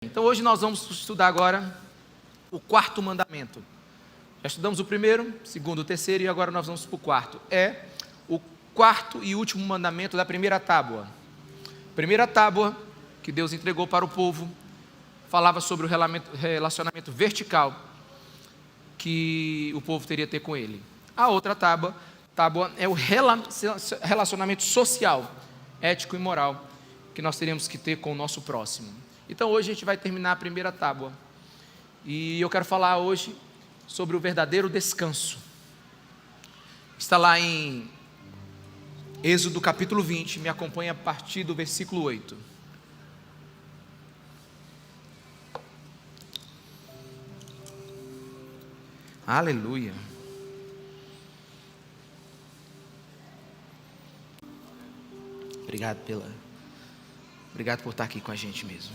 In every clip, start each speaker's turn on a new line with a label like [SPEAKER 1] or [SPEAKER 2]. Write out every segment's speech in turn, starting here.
[SPEAKER 1] Então hoje nós vamos estudar agora o quarto mandamento. Já estudamos o primeiro, segundo, o terceiro e agora nós vamos para o quarto. É o quarto e último mandamento da primeira tábua. Primeira tábua que Deus entregou para o povo falava sobre o relacionamento vertical que o povo teria que ter com ele. A outra tábua é o relacionamento social, ético e moral que nós teríamos que ter com o nosso próximo. Então hoje a gente vai terminar a primeira tábua. E eu quero falar hoje sobre o verdadeiro descanso. Está lá em Êxodo capítulo 20, me acompanha a partir do versículo 8. Aleluia. Obrigado por estar aqui com a gente mesmo.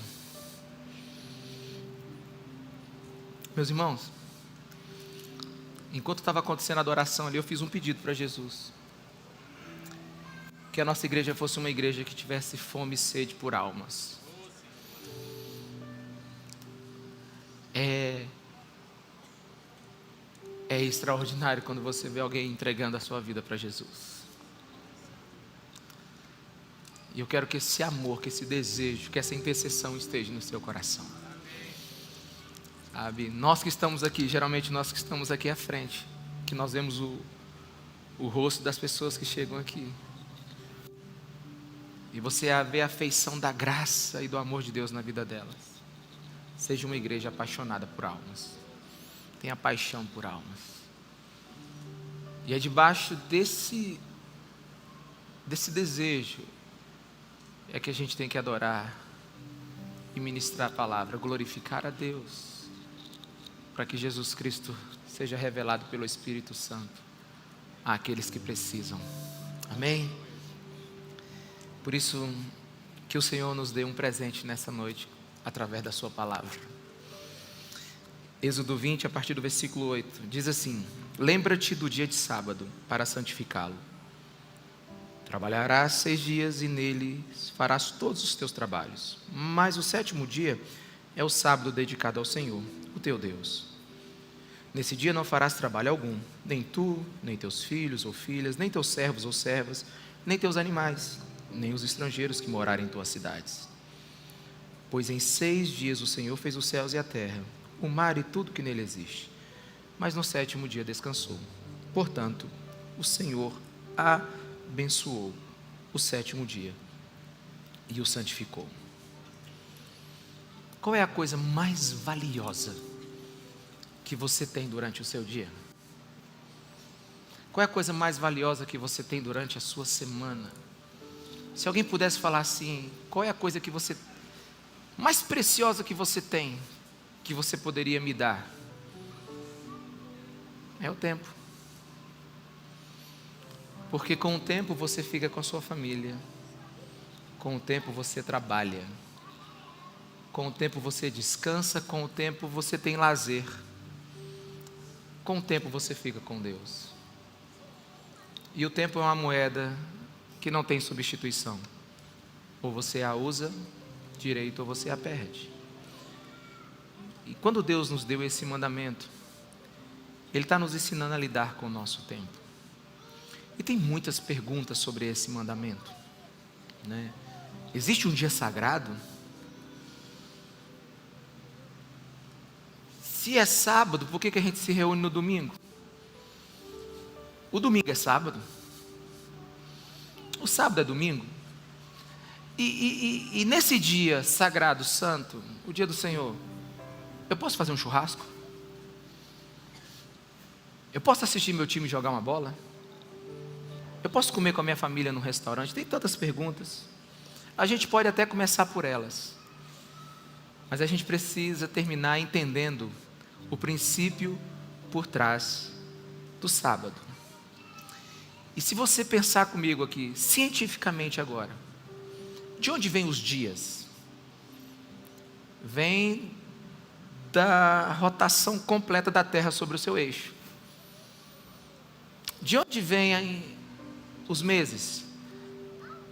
[SPEAKER 1] Meus irmãos, enquanto estava acontecendo a adoração ali, eu fiz um pedido para Jesus. Que a nossa igreja fosse uma igreja que tivesse fome e sede por almas. É extraordinário quando você vê alguém entregando a sua vida para Jesus. E eu quero que esse amor, que esse desejo, que essa intercessão esteja no seu coração. Sabe, nós que estamos aqui, geralmente nós que estamos aqui à frente, que nós vemos o rosto das pessoas que chegam aqui. E você vê a afeição da graça e do amor de Deus na vida delas. Seja uma igreja apaixonada por almas. Tenha paixão por almas. E é debaixo desse desejo é que a gente tem que adorar e ministrar a palavra, glorificar a Deus, para que Jesus Cristo seja revelado pelo Espírito Santo àqueles que precisam. Amém? Por isso, que o Senhor nos dê um presente nessa noite, através da sua palavra. Êxodo 20, a partir do versículo 8, diz assim: lembra-te do dia de sábado, para santificá-lo. Trabalharás 6 dias e neles farás todos os teus trabalhos. Mas o 7º dia é o sábado dedicado ao Senhor, o teu Deus. Nesse dia não farás trabalho algum, nem tu, nem teus filhos ou filhas, nem teus servos ou servas, nem teus animais, nem os estrangeiros que morarem em tuas cidades. Pois em 6 dias o Senhor fez os céus e a terra, o mar e tudo que nele existe. Mas no 7º dia descansou. Portanto, o Senhor abençoou o 7º dia e o santificou. Qual é a coisa mais valiosa que você tem durante o seu dia? Qual é a coisa mais valiosa que você tem durante a sua semana? Se alguém pudesse falar assim, qual é a coisa que você mais preciosa que você tem, que você poderia me dar? É o tempo. Porque com o tempo você fica com a sua família, com o tempo você trabalha, com o tempo você descansa, com o tempo você tem lazer, com o tempo você fica com Deus. E o tempo é uma moeda que não tem substituição. Ou você a usa direito ou você a perde. E quando Deus nos deu esse mandamento, Ele está nos ensinando a lidar com o nosso tempo. E tem muitas perguntas sobre esse mandamento, né? Existe um dia sagrado? Se é sábado, por que a gente se reúne no domingo? O domingo é sábado? O sábado é domingo? E nesse dia sagrado, santo, o dia do Senhor, eu posso fazer um churrasco? Eu posso assistir meu time jogar uma bola? Eu posso comer com a minha família num restaurante? Tem tantas perguntas. A gente pode até começar por elas, mas a gente precisa terminar entendendo o princípio por trás do sábado. E se você pensar comigo aqui, cientificamente agora, de onde vêm os dias? Vem da rotação completa da Terra sobre o seu eixo. De onde vêm os meses?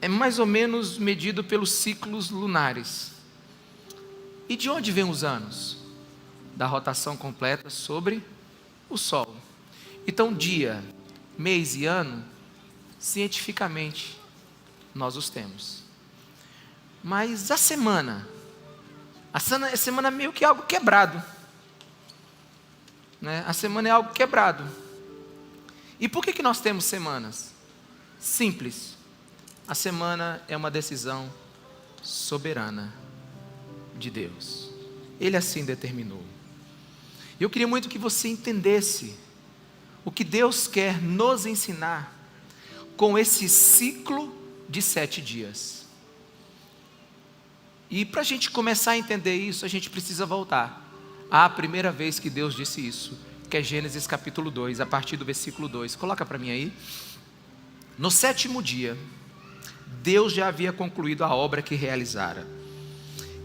[SPEAKER 1] É mais ou menos medido pelos ciclos lunares. E de onde vêm os anos? Da rotação completa sobre o Sol. Então, dia, mês e ano, cientificamente, nós os temos. Mas a semana é meio que algo quebrado. Né? A semana é algo quebrado. E por que nós temos semanas? Simples. A semana é uma decisão soberana de Deus. Ele assim determinou. Eu queria muito que você entendesse o que Deus quer nos ensinar com esse ciclo de 7 dias. E para a gente começar a entender isso, a gente precisa voltar à primeira vez que Deus disse isso, que é Gênesis capítulo 2, a partir do versículo 2. Coloca para mim aí. No 7º dia, Deus já havia concluído a obra que realizara.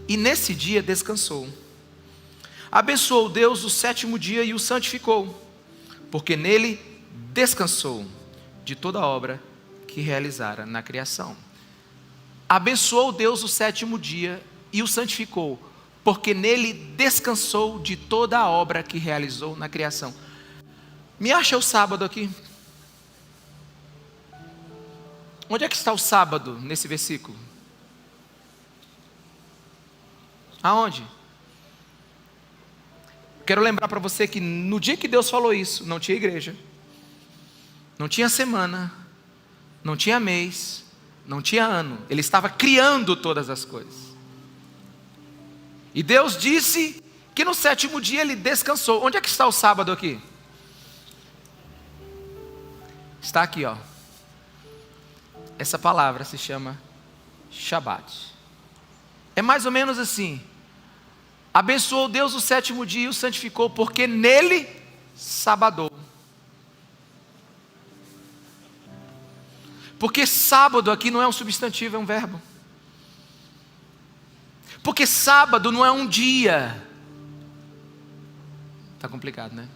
[SPEAKER 1] E nesse dia descansou. Abençoou Deus o 7º dia e o santificou, porque nele descansou de toda a obra que realizara na criação. Abençoou Deus o 7º dia e o santificou, porque nele descansou de toda a obra que realizou na criação. Me acha o sábado aqui. Onde é que está o sábado nesse versículo? Aonde? Quero lembrar para você que no dia que Deus falou isso, não tinha igreja, não tinha semana, não tinha mês, não tinha ano. Ele estava criando todas as coisas. E Deus disse que no 7º dia ele descansou. Onde é que está o sábado aqui? Está aqui, ó. Essa palavra se chama Shabat. É mais ou menos assim. Abençoou Deus o 7º dia e o santificou, porque nele sabadou. Porque sábado aqui não é um substantivo, é um verbo. Porque sábado não é um dia. Está complicado, né?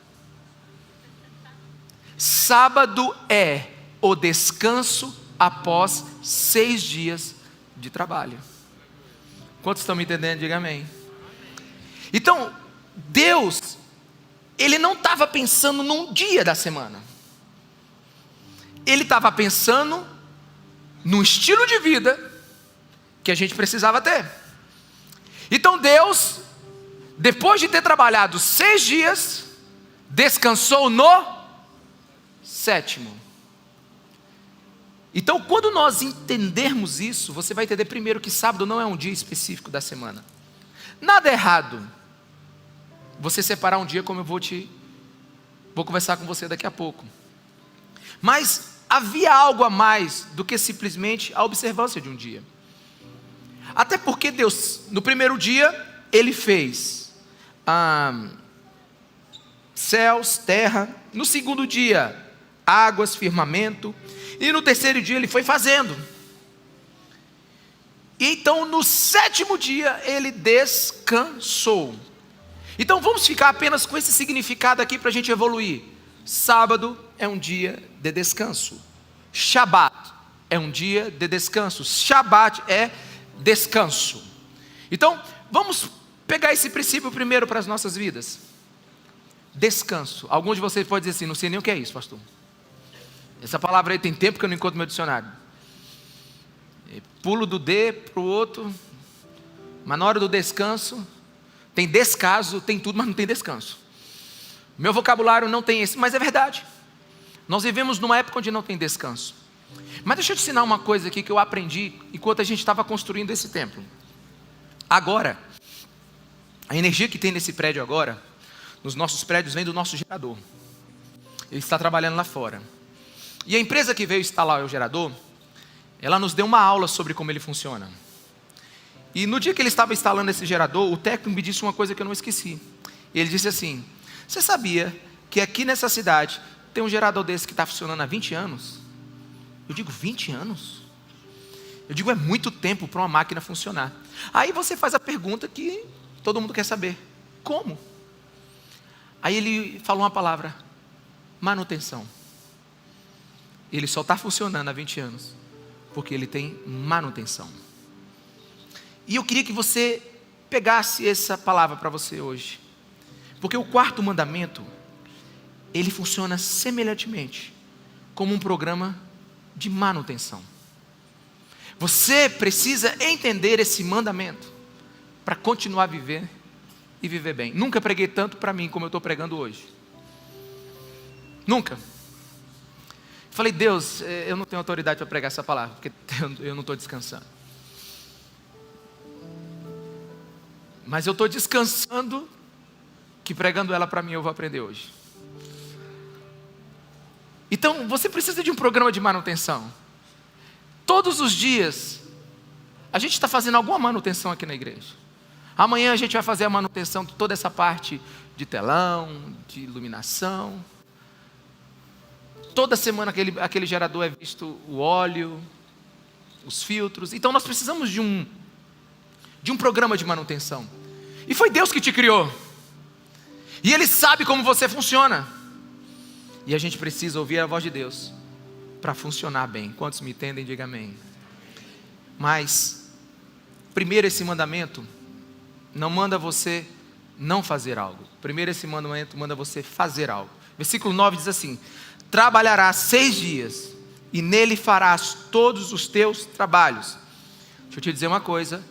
[SPEAKER 1] Sábado é o descanso após 6 dias de trabalho. Quantos estão me entendendo? Diga amém. Então, Deus, Ele não estava pensando num dia da semana. Ele estava pensando num estilo de vida que a gente precisava ter. Então Deus, depois de ter trabalhado 6 dias, descansou no 7º. Então, quando nós entendermos isso, você vai entender primeiro que sábado não é um dia específico da semana. Nada errado você separar um dia, como eu vou conversar com você daqui a pouco. Mas havia algo a mais do que simplesmente a observância de um dia. Até porque Deus, no primeiro dia, Ele fez céus, terra. No segundo dia, águas, firmamento. E no terceiro dia Ele foi fazendo. E então no 7º dia Ele descansou. Então vamos ficar apenas com esse significado aqui para a gente evoluir. Sábado é um dia de descanso. Shabat é um dia de descanso. Shabat é descanso. Então vamos pegar esse princípio primeiro para as nossas vidas. Descanso. Alguns de vocês podem dizer assim: não sei nem o que é isso, pastor. Essa palavra aí tem tempo que eu não encontro no meu dicionário. Pulo do D para o outro. Mas na hora do descanso, tem descaso, tem tudo, mas não tem descanso. Meu vocabulário não tem esse, mas é verdade. Nós vivemos numa época onde não tem descanso. Mas deixa eu te ensinar uma coisa aqui que eu aprendi enquanto a gente estava construindo esse templo. Agora, a energia que tem nesse prédio agora, nos nossos prédios, vem do nosso gerador. Ele está trabalhando lá fora. E a empresa que veio instalar o gerador, ela nos deu uma aula sobre como ele funciona. E no dia que ele estava instalando esse gerador, o técnico me disse uma coisa que eu não esqueci. Ele disse assim: você sabia que aqui nessa cidade tem um gerador desse que está funcionando há 20 anos? Eu digo, 20 anos? Eu digo, é muito tempo para uma máquina funcionar. Aí você faz a pergunta que todo mundo quer saber: como? Aí ele falou uma palavra: manutenção. Ele só está funcionando há 20 anos porque ele tem manutenção. E eu queria que você pegasse essa palavra para você hoje. Porque o quarto mandamento, ele funciona semelhantemente como um programa de manutenção. Você precisa entender esse mandamento para continuar a viver e viver bem. Nunca preguei tanto para mim como eu estou pregando hoje. Nunca. Falei, Deus, eu não tenho autoridade para pregar essa palavra, porque eu não estou descansando. Mas eu estou descansando, que pregando ela para mim eu vou aprender hoje. Então, você precisa de um programa de manutenção. Todos os dias, a gente está fazendo alguma manutenção aqui na igreja. Amanhã a gente vai fazer a manutenção de toda essa parte de telão, de iluminação. Toda semana aquele gerador é visto o óleo, os filtros. Então nós precisamos de um programa de manutenção. E foi Deus que te criou. E Ele sabe como você funciona. E a gente precisa ouvir a voz de Deus para funcionar bem. Quantos me entendem, diga amém. Mas, primeiro esse mandamento não manda você não fazer algo. Primeiro esse mandamento manda você fazer algo. Versículo 9 diz assim: trabalharás 6 dias e nele farás todos os teus trabalhos. Deixa eu te dizer uma coisa.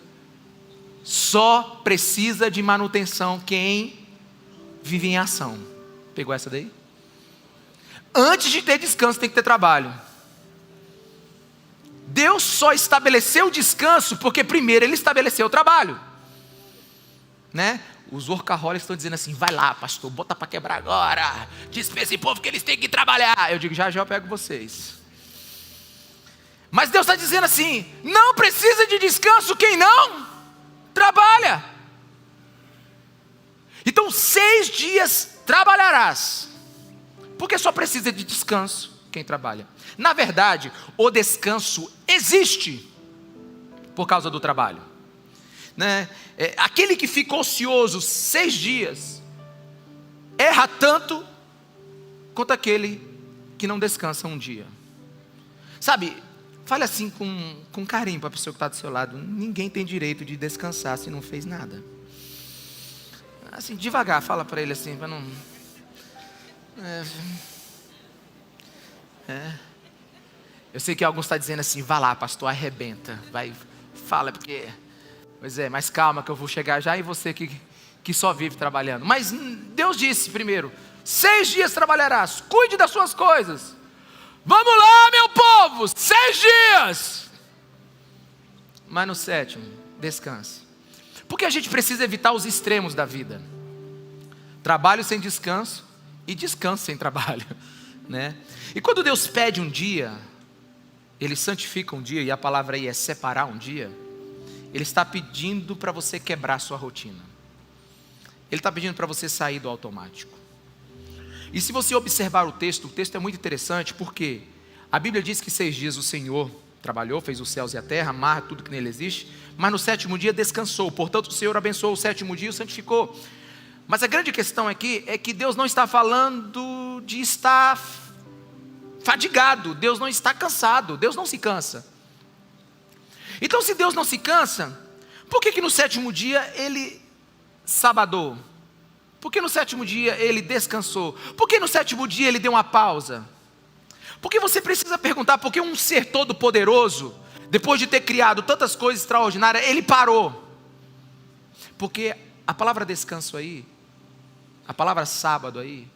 [SPEAKER 1] Só precisa de manutenção quem vive em ação. Pegou essa daí? Antes de ter descanso tem que ter trabalho. Deus só estabeleceu o descanso porque primeiro Ele estabeleceu o trabalho, né? Os workaholics estão dizendo assim: vai lá pastor, bota para quebrar agora, diz para esse povo que eles têm que trabalhar. Eu digo, já eu pego vocês. Mas Deus está dizendo assim: não precisa de descanso quem não trabalha. Então 6 dias trabalharás, porque só precisa de descanso quem trabalha. Na verdade, o descanso existe por causa do trabalho, né? Aquele que fica ocioso 6 dias erra tanto quanto aquele que não descansa um dia. Sabe, fale assim com carinho para a pessoa que está do seu lado: ninguém tem direito de descansar se não fez nada. Assim, devagar, fala para ele assim, para não... Eu sei que alguns estão dizendo assim: vá lá pastor, arrebenta, vai, fala, porque... Pois é, mas calma que eu vou chegar já, e você que só vive trabalhando. Mas Deus disse primeiro: 6 dias trabalharás, cuide das suas coisas. Vamos lá meu povo, 6 dias. Mas no 7º, descanse. Porque a gente precisa evitar os extremos da vida: trabalho sem descanso e descanso sem trabalho, né? E quando Deus pede um dia, Ele santifica um dia, e a palavra aí é separar um dia. Ele está pedindo para você quebrar a sua rotina. Ele está pedindo para você sair do automático. E se você observar o texto é muito interessante, porque a Bíblia diz que 6 dias o Senhor trabalhou, fez os céus e a terra, mar, tudo que nele existe, mas no 7º dia descansou. Portanto o Senhor abençoou o 7º dia e o santificou. Mas a grande questão aqui é que Deus não está falando de estar fadigado. Deus não está cansado. Deus não se cansa. Então, se Deus não se cansa, por que no 7º dia Ele sabadou? Por que no 7º dia Ele descansou? Por que no 7º dia Ele deu uma pausa? Porque você precisa perguntar: por que um ser todo poderoso, depois de ter criado tantas coisas extraordinárias, Ele parou? Porque a palavra descanso aí, a palavra sábado aí,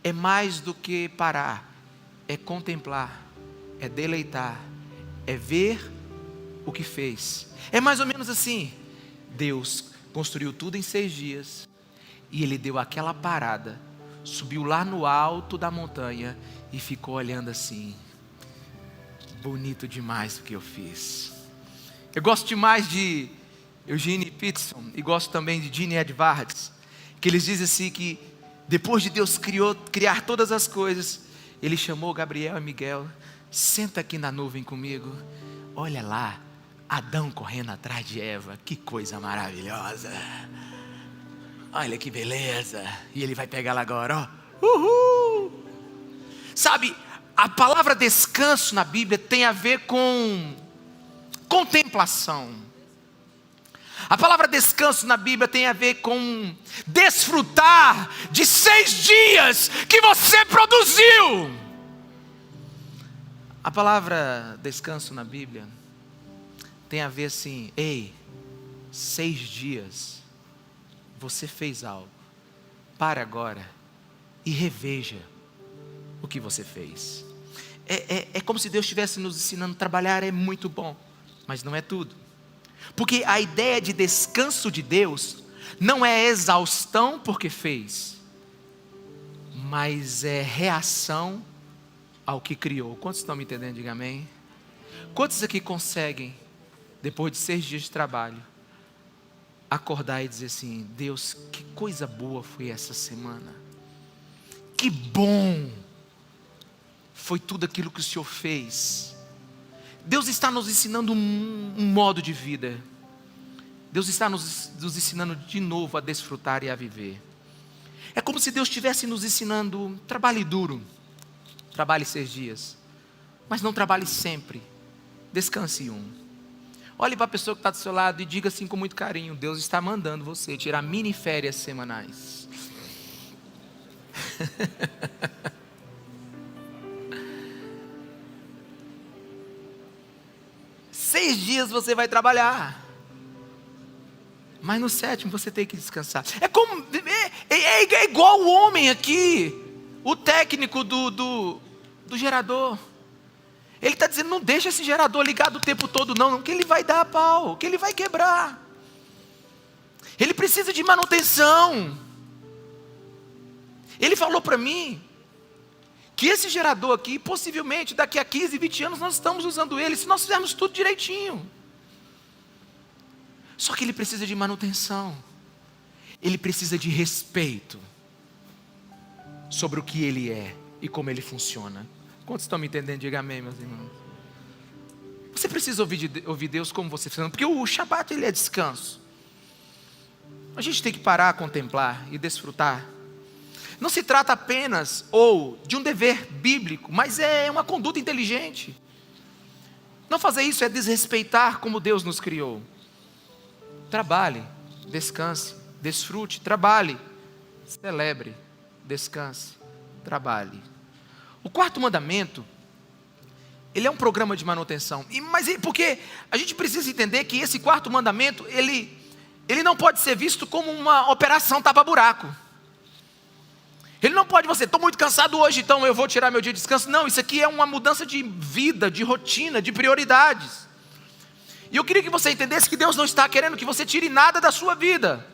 [SPEAKER 1] é mais do que parar. É contemplar, é deleitar, é ver o que fez. É mais ou menos assim: Deus construiu tudo em 6 dias, e Ele deu aquela parada, subiu lá no alto da montanha e ficou olhando assim: bonito demais o que eu fiz. Eu gosto demais de Eugene Peterson e gosto também de Gene Edwards, que eles dizem assim que depois de Deus criar todas as coisas, Ele chamou Gabriel e Miguel: senta aqui na nuvem comigo, olha lá, Adão correndo atrás de Eva, que coisa maravilhosa, olha que beleza. E ele vai pegar ela agora, ó. Uhul! Sabe, a palavra descanso na Bíblia tem a ver com contemplação. A palavra descanso na Bíblia tem a ver com desfrutar de 6 dias que você produziu. A palavra descanso na Bíblia tem a ver assim, 6 dias você fez algo, para agora e reveja o que você fez. É como se Deus estivesse nos ensinando: trabalhar é muito bom, mas não é tudo. Porque a ideia de descanso de Deus não é exaustão porque fez, mas é reação ao que criou. Quantos estão me entendendo? Diga amém. Quantos aqui conseguem, depois de 6 dias de trabalho, acordar e dizer assim: Deus, que coisa boa foi essa semana, que bom foi tudo aquilo que o Senhor fez. Deus está nos ensinando um modo de vida. Deus está nos ensinando de novo a desfrutar e a viver. É como se Deus estivesse nos ensinando: trabalhe duro, trabalhe 6 dias, mas não trabalhe sempre, descanse um. Olhe para a pessoa que está do seu lado e diga assim com muito carinho: Deus está mandando você tirar mini férias semanais. 6 dias você vai trabalhar, mas no 7º você tem que descansar. É igual o homem aqui, o técnico do gerador. Ele está dizendo: não deixa esse gerador ligado o tempo todo não, que ele vai dar pau, que ele vai quebrar. Ele precisa de manutenção. Ele falou para mim que esse gerador aqui, possivelmente daqui a 15, 20 anos nós estamos usando ele, se nós fizermos tudo direitinho. Só que ele precisa de manutenção. Ele precisa de respeito sobre o que ele é e como ele funciona. Quantos estão me entendendo? Diga amém, meus irmãos. Você precisa ouvir Deus como você funciona, porque o Shabat, ele é descanso. A gente tem que parar a contemplar e desfrutar. Não se trata apenas de um dever bíblico, mas é uma conduta inteligente. Não fazer isso é desrespeitar como Deus nos criou. Trabalhe, descanse, desfrute, trabalhe, celebre, descanse, trabalhe. O 4º mandamento, ele é um programa de manutenção. Mas porque a gente precisa entender que esse 4º mandamento, ele não pode ser visto como uma operação tapa-buraco. Ele não pode estou muito cansado hoje, então eu vou tirar meu dia de descanso. Não, isso aqui é uma mudança de vida, de rotina, de prioridades. E eu queria que você entendesse que Deus não está querendo que você tire nada da sua vida.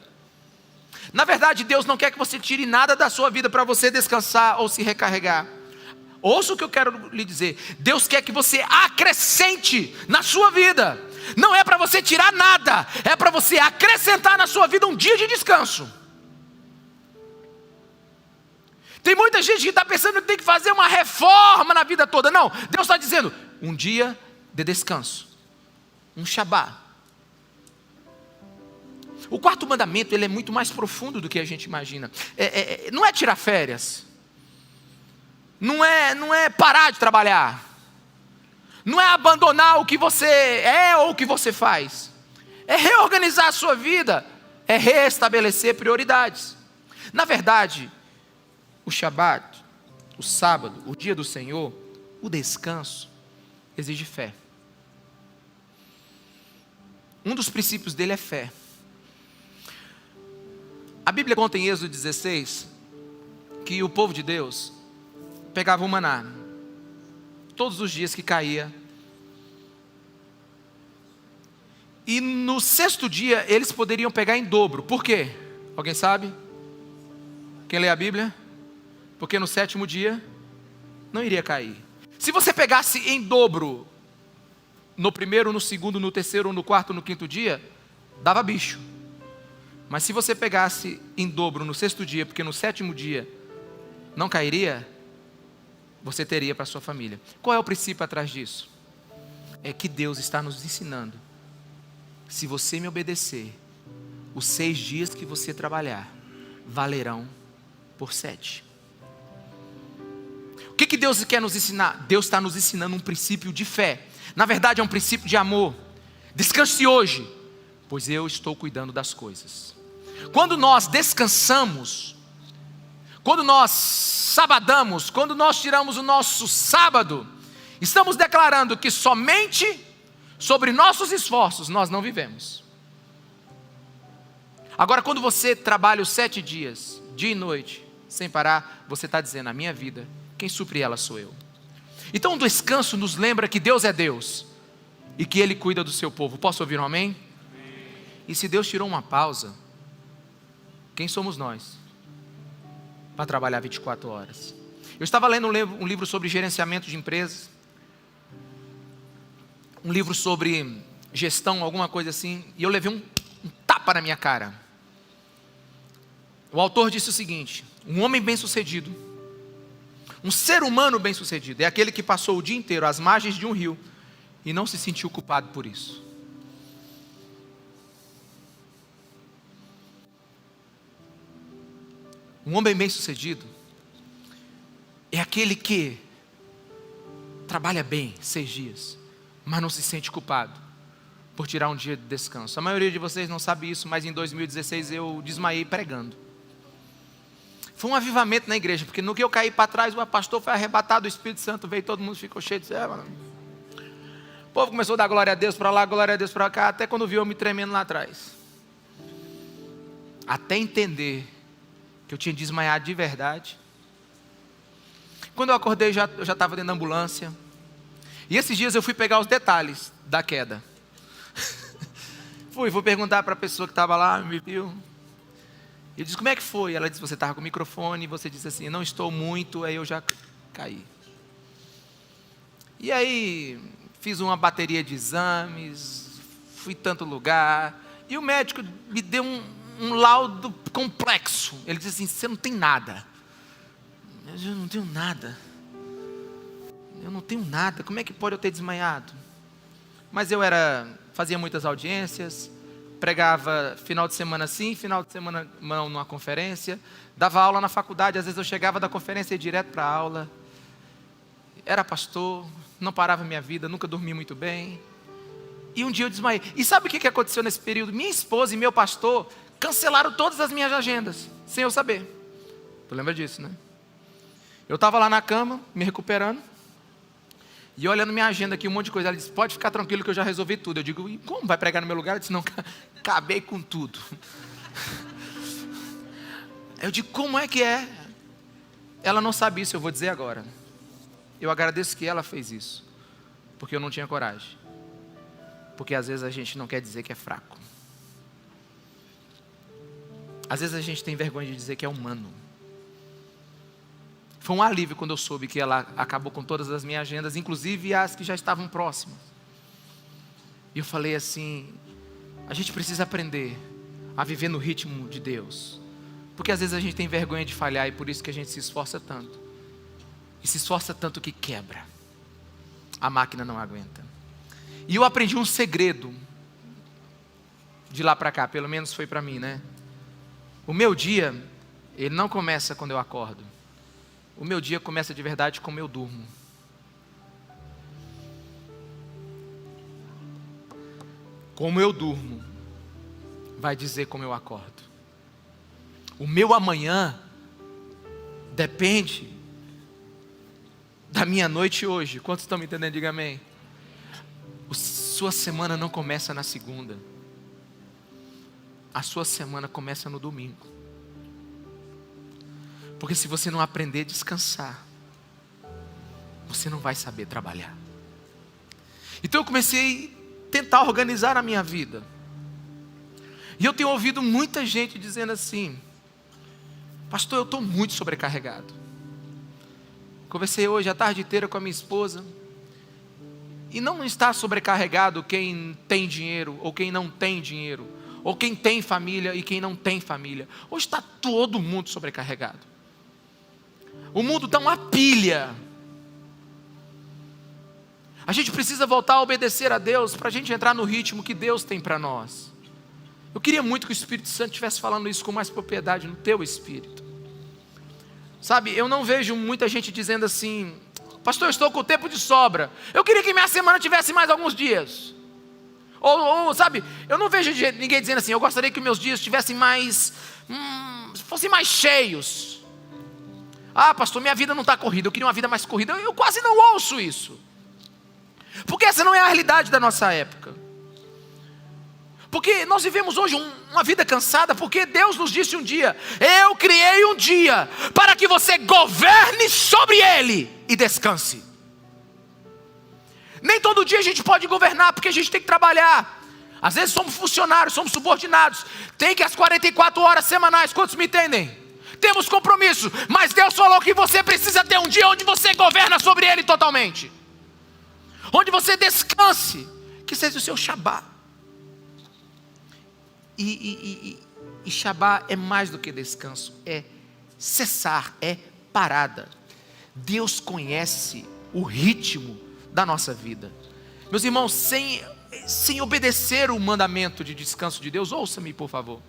[SPEAKER 1] Na verdade, Deus não quer que você tire nada da sua vida para você descansar ou se recarregar. Ouça o que eu quero lhe dizer: Deus quer que você acrescente na sua vida. Não é para você tirar nada, é para você acrescentar na sua vida um dia de descanso. Tem muita gente que está pensando que tem que fazer uma reforma na vida toda. Não, Deus está dizendo: um dia de descanso, um Shabat. O 4º mandamento, ele é muito mais profundo do que a gente imagina. Não é tirar férias, não é parar de trabalhar, não é abandonar o que você é ou o que você faz. É reorganizar a sua vida, é reestabelecer prioridades. Na verdade, o Shabat, o sábado, o dia do Senhor, o descanso, exige fé. Um dos princípios dele é fé. A Bíblia conta em Êxodo 16 que o povo de Deus pegava o maná todos os dias que caía, e no 6º dia eles poderiam pegar em dobro. Por quê? Alguém sabe? Quem lê a Bíblia? Porque no 7º dia não iria cair. Se você pegasse em dobro no 1º, no 2º, no 3º, no 4º, no 5º dia, dava bicho. Mas se você pegasse em dobro no 6º dia, porque no 7º dia não cairia, você teria para sua família. Qual é o princípio atrás disso? É que Deus está nos ensinando: se você me obedecer, os 6 dias que você trabalhar valerão por 7. O que Deus quer nos ensinar? Deus está nos ensinando um princípio de fé. Na verdade é um princípio de amor. Descanse hoje, pois eu estou cuidando das coisas. Quando nós descansamos, quando nós sabadamos, quando nós tiramos o nosso sábado, estamos declarando que somente sobre nossos esforços nós não vivemos. Agora, quando você trabalha os 7 dias, dia e noite, sem parar, você está dizendo: a minha vida, quem supre ela sou eu. Então o descanso nos lembra que Deus é Deus e que Ele cuida do seu povo. Posso ouvir um amém? E se Deus tirou uma pausa, quem somos nós para trabalhar 24 horas? Eu estava lendo um livro sobre gerenciamento de empresas, um livro sobre gestão, alguma coisa assim, e eu levei um tapa na minha cara. O autor disse o seguinte: um homem bem-sucedido, um ser humano bem-sucedido, é aquele que passou o dia inteiro às margens de um rio e não se sentiu culpado por isso. Um homem bem-sucedido é aquele que trabalha bem 6 dias, mas não se sente culpado por tirar um dia de descanso. A maioria de vocês não sabe isso, mas em 2016 eu desmaiei pregando. Foi um avivamento na igreja, porque no que eu caí para trás, o pastor foi arrebatado, o Espírito Santo veio, todo mundo ficou cheio de mano. O povo começou a dar glória a Deus para lá, glória a Deus para cá, até quando viu eu me tremendo lá atrás. Até entender que eu tinha desmaiado de verdade. Quando eu acordei, eu já estava dentro da ambulância. E esses dias eu fui pegar os detalhes da queda. Fui perguntar para a pessoa que estava lá, me viu. Ele disse: como é que foi? Ela disse: você estava com o microfone, e você disse assim: não estou muito, aí eu já caí. E aí, fiz uma bateria de exames, fui em tanto lugar, e o médico me deu um laudo complexo. Ele disse assim: você não tem nada. Eu não tenho nada. Eu não tenho nada, como é que pode eu ter desmaiado? Mas fazia muitas audiências, pregava final de semana sim, final de semana não, numa conferência, dava aula na faculdade, às vezes eu chegava da conferência e ia direto para a aula, era pastor, não parava minha vida, nunca dormi muito bem, e um dia eu desmaiei. E sabe o que aconteceu nesse período? Minha esposa e meu pastor cancelaram todas as minhas agendas, sem eu saber. Tu lembra disso, né? Eu estava lá na cama, me recuperando, e olhando minha agenda aqui, um monte de coisa. Ela disse: pode ficar tranquilo que eu já resolvi tudo. Eu digo: e como vai pregar no meu lugar? Ela disse: não, acabei com tudo. Eu digo: como é que é? Ela não sabe isso, eu vou dizer agora. Eu agradeço que ela fez isso, porque eu não tinha coragem. Porque às vezes a gente não quer dizer que é fraco. Às vezes a gente tem vergonha de dizer que é humano. Foi um alívio quando eu soube que ela acabou com todas as minhas agendas, inclusive as que já estavam próximas. E eu falei assim: a gente precisa aprender a viver no ritmo de Deus. Porque às vezes a gente tem vergonha de falhar e por isso que a gente se esforça tanto. E se esforça tanto que quebra. A máquina não aguenta. E eu aprendi um segredo de lá para cá, pelo menos foi para mim, né? O meu dia, ele não começa quando eu acordo. O meu dia começa de verdade como eu durmo. Como eu durmo vai dizer como eu acordo. O meu amanhã depende da minha noite hoje. Quantos estão me entendendo? Diga amém. Sua semana não começa na segunda. A sua semana começa no domingo. Porque se você não aprender a descansar, você não vai saber trabalhar. Então eu comecei a tentar organizar a minha vida. E eu tenho ouvido muita gente dizendo assim: pastor, eu estou muito sobrecarregado. Conversei hoje a tarde inteira com a minha esposa. E não está sobrecarregado quem tem dinheiro ou quem não tem dinheiro, ou quem tem família e quem não tem família. Hoje está todo mundo sobrecarregado. O mundo está uma pilha. A gente precisa voltar a obedecer a Deus para a gente entrar no ritmo que Deus tem para nós. Eu queria muito que o Espírito Santo estivesse falando isso com mais propriedade no teu espírito. Sabe, eu não vejo muita gente dizendo assim: pastor, eu estou com o tempo de sobra, eu queria que minha semana tivesse mais alguns dias. Sabe, eu não vejo ninguém dizendo assim, eu gostaria que meus dias tivessem fossem mais cheios. Ah, pastor, minha vida não está corrida, eu queria uma vida mais corrida. Eu quase não ouço isso. Porque essa não é a realidade da nossa época. Porque nós vivemos hoje uma vida cansada, porque Deus nos disse um dia, eu criei um dia para que você governe sobre ele e descanse. Nem todo dia a gente pode governar, porque a gente tem que trabalhar. Às vezes somos funcionários, somos subordinados, tem que as 44 horas semanais, quantos me entendem? Temos compromisso, mas Deus falou que você precisa ter um dia onde você governa sobre ele totalmente. Onde você descanse, que seja o seu Shabá. E Shabá é mais do que descanso, é cessar, é parada. Deus conhece o ritmo da nossa vida. Meus irmãos, sem obedecer o mandamento de descanso de Deus, ouça-me por favor,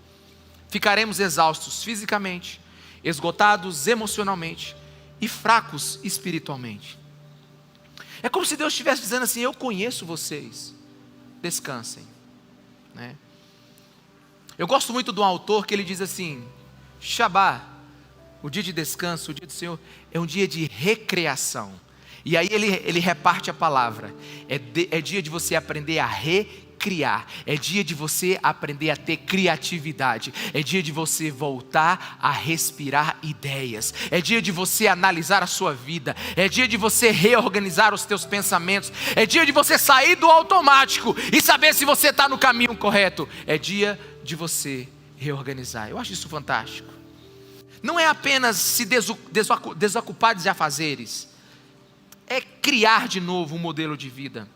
[SPEAKER 1] ficaremos exaustos fisicamente, esgotados emocionalmente e fracos espiritualmente. É como se Deus estivesse dizendo assim, eu conheço vocês, descansem, né? Eu gosto muito de um autor que ele diz assim, Shabá, o dia de descanso, o dia do Senhor, é um dia de recreação. E aí ele reparte a palavra, é dia de você aprender a recriar, é dia de você aprender a ter criatividade, é dia de você voltar a respirar ideias, é dia de você analisar a sua vida, é dia de você reorganizar os teus pensamentos, é dia de você sair do automático e saber se você está no caminho correto, é dia de você reorganizar. Eu acho isso fantástico. Não é apenas se desocupar de afazeres, é criar de novo um modelo de vida.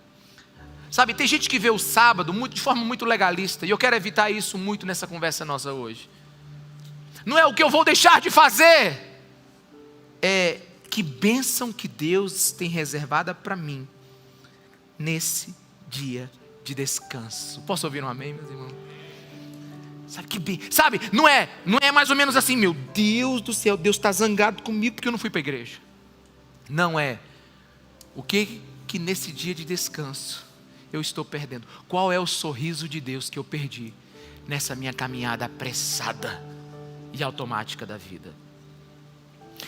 [SPEAKER 1] Sabe, tem gente que vê o sábado de forma muito legalista, e eu quero evitar isso muito nessa conversa nossa hoje. Não é o que eu vou deixar de fazer, é que bênção que Deus tem reservada para mim nesse dia de descanso. Posso ouvir um amém, meus irmãos? Sabe, não é mais ou menos assim, meu Deus do céu, Deus está zangado comigo porque eu não fui para a igreja. Não é. O que nesse dia de descanso eu estou perdendo? Qual é o sorriso de Deus que eu perdi nessa minha caminhada apressada e automática da vida?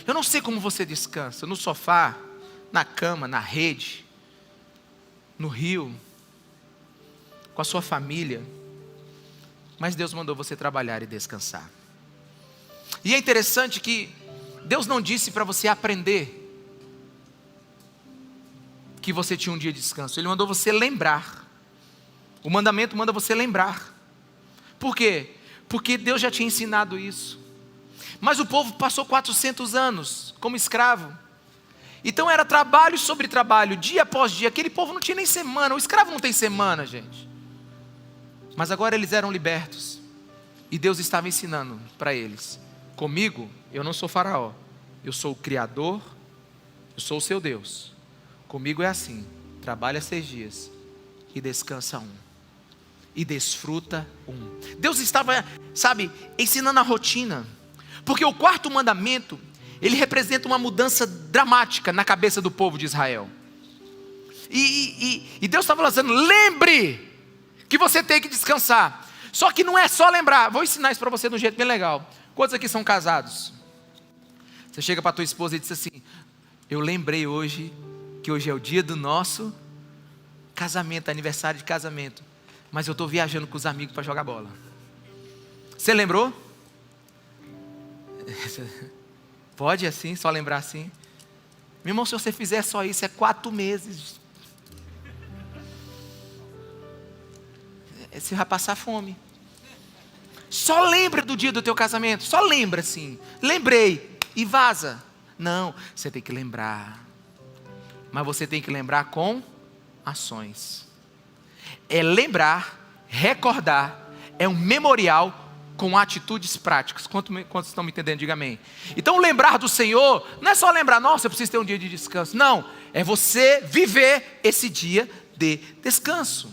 [SPEAKER 1] Eu não sei como você descansa, no sofá, na cama, na rede, no rio, com a sua família, mas Deus mandou você trabalhar e descansar. E é interessante que Deus não disse para você aprender que você tinha um dia de descanso. Ele mandou você lembrar. O mandamento manda você lembrar. Por quê? Porque Deus já tinha ensinado isso. Mas o povo passou 400 anos como escravo. Então era trabalho sobre trabalho, dia após dia. Aquele povo não tinha nem semana. O escravo não tem semana, gente. Mas agora eles eram libertos. E Deus estava ensinando para eles. Comigo, eu não sou faraó. Eu sou o Criador. Eu sou o seu Deus. Comigo é assim, trabalha 6 dias e descansa 1. E desfruta 1. Deus estava, ensinando a rotina. Porque o 4º mandamento, ele representa uma mudança dramática na cabeça do povo de Israel. E Deus estava falando, lembre que você tem que descansar. Só que não é só lembrar. Vou ensinar isso para você de um jeito bem legal. Quantos aqui são casados? Você chega para a tua esposa e diz assim, eu lembrei hoje que hoje é o dia do nosso casamento, aniversário de casamento, mas eu estou viajando com os amigos para jogar bola. Você lembrou? Pode assim, só lembrar assim? Meu irmão, se você fizer só isso, é 4 meses. Você vai passar fome. Só lembra do dia do teu casamento, só lembra assim, lembrei, e vaza. Não, você tem que lembrar. Mas você tem que lembrar com ações. É lembrar, recordar, é um memorial com atitudes práticas. Quantos estão me entendendo? Diga amém. Então lembrar do Senhor, não é só lembrar, nossa, eu preciso ter um dia de descanso. Não, é você viver esse dia de descanso.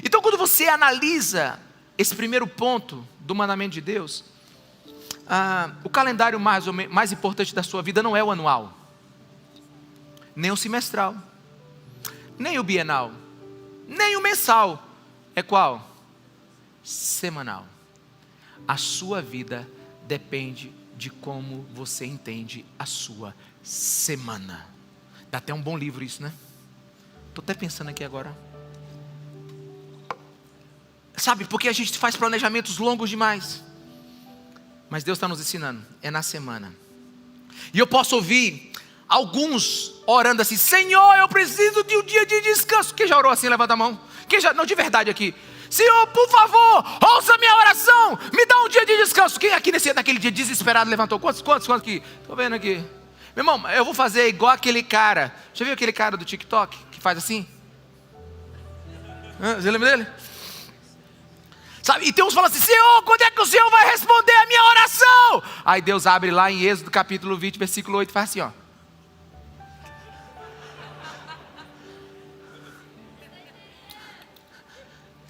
[SPEAKER 1] Então quando você analisa esse primeiro ponto do mandamento de Deus, o calendário mais importante da sua vida não é o anual, nem o semestral, nem o bienal, nem o mensal, é qual? Semanal. A sua vida depende de como você entende a sua semana. Dá até um bom livro isso, né? Estou até pensando aqui agora. Sabe, porque a gente faz planejamentos longos demais. Mas Deus está nos ensinando, é na semana. E eu posso ouvir alguns orando assim: Senhor, eu preciso de um dia de descanso. Quem já orou assim? Levanta a mão. Quem já, não, de verdade aqui. Senhor, por favor, ouça minha oração, me dá um dia de descanso. Quem aqui naquele dia desesperado levantou? Quantos aqui? Estou vendo aqui. Meu irmão, eu vou fazer igual aquele cara. Já viu aquele cara do TikTok que faz assim? Você lembra dele? Sabe? E tem uns falando assim: Senhor, quando é que o Senhor vai responder a minha oração? Aí Deus abre lá em Êxodo capítulo 20, versículo 8, e faz assim, ó.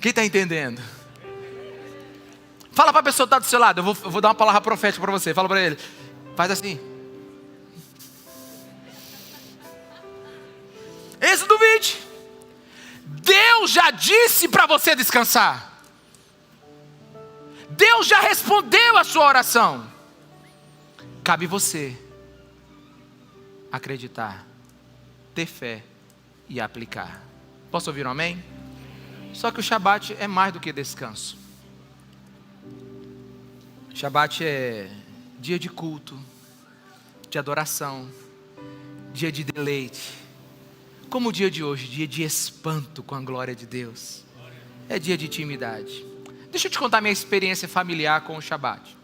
[SPEAKER 1] Quem está entendendo? Fala para a pessoa que está do seu lado. Eu vou dar uma palavra profética para você. Fala para ele. Faz assim. Êxodo 20. Deus já disse para você descansar. Deus já respondeu a sua oração. Cabe você acreditar, ter fé e aplicar. Posso ouvir um amém? Só que o Shabat é mais do que descanso. Shabat é dia de culto, de adoração, dia de deleite. Como o dia de hoje, dia de espanto com a glória de Deus. É dia de intimidade. Deixa eu te contar minha experiência familiar com o Shabat.